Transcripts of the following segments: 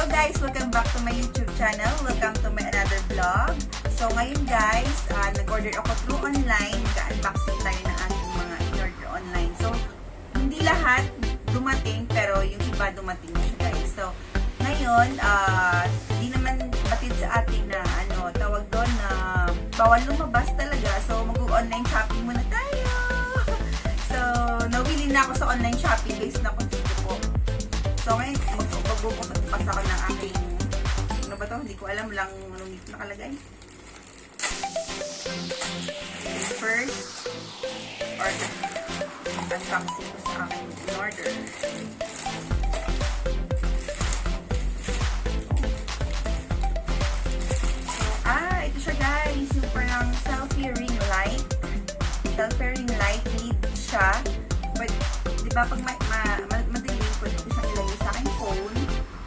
Hello guys! Welcome back to my YouTube channel. Welcome to my another vlog. So ngayon guys, nag-order ako through online. Ka-unboxing tayo ng aking mga in-order online. So, hindi lahat dumating, pero yung iba dumating na siya guys. So, ngayon, hindi naman batid sa atin na tawag doon na bawal lumabas talaga. So, mag-online shopping muna tayo. So, nawili na ako sa online shopping guys na kung gusto ko. So, ngayon, magbubukas ako ng aking, ano ba to? Hindi ko alam lang anong dito nakalagay. First, order. Unboxing ko sa aking in-order. So, ito siya guys. Yung parang selfie ring light. Selfie ring light lead siya. But, di ba pag madilim ko, ito siyang ilagay sa aking phone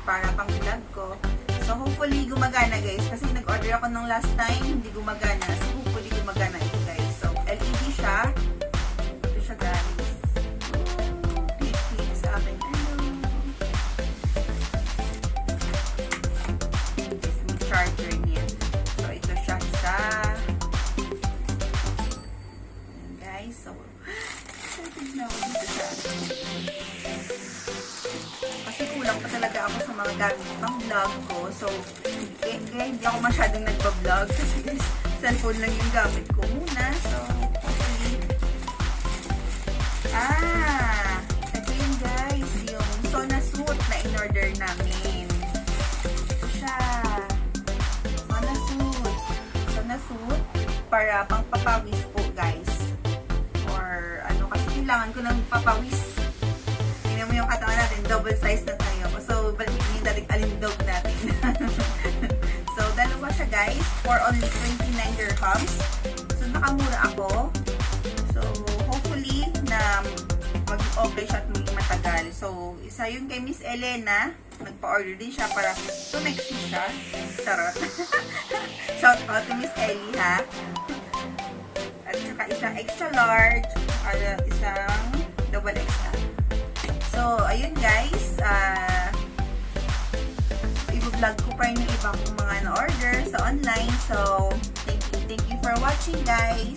para pang vlog ko. So, hopefully, gumagana guys. Kasi nag-order ako nung last time, hindi gumagana. So, hopefully, gumagana ito guys. So, LED siya. Ito siya guys. Click sa akin. Guys, may charger niya. So, ito siya sa... Ayan guys. So, excited na ako dito sa kasi kulang pa talaga ako sa mga gamit pang vlog ko. So, kaya hindi ako masyadong nagpa-vlog kasi cellphone lang yung gamit ko muna. So, hopefully. Ito yun guys, yung Sona suit na in-order namin. Ito siya. Sona suit para pang papawis po guys. Or ano, kasi kailangan ko ng papawis. Tingnan mo yung katawan natin, double size na tayo. So, balik yung dating alindog natin. So, dalawa siya guys, for only 29 dirhams. So, nakamura ako. So, hopefully, na mag-okay siya at maging matagal. So, isa yun kay Miss Elena. Nagpa-order din siya para sumexy siya. Charot. Shout out to Miss Ellie, ha? At saka isang extra large, at isang double XL. So, ayun guys, i-vlog ko pa rin yung iba kong mga na-order sa online. So, thank you for watching guys.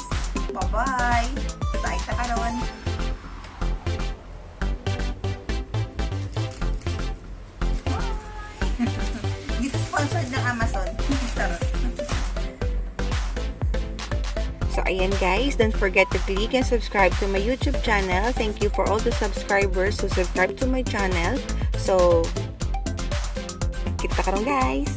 Bye-bye. Bye ka karon. Bye! Dito sponsored ng Amazon. So, ayan guys, don't forget to click and subscribe to my YouTube channel. Thank you for all the subscribers who subscribe to my channel. So, kita karon guys!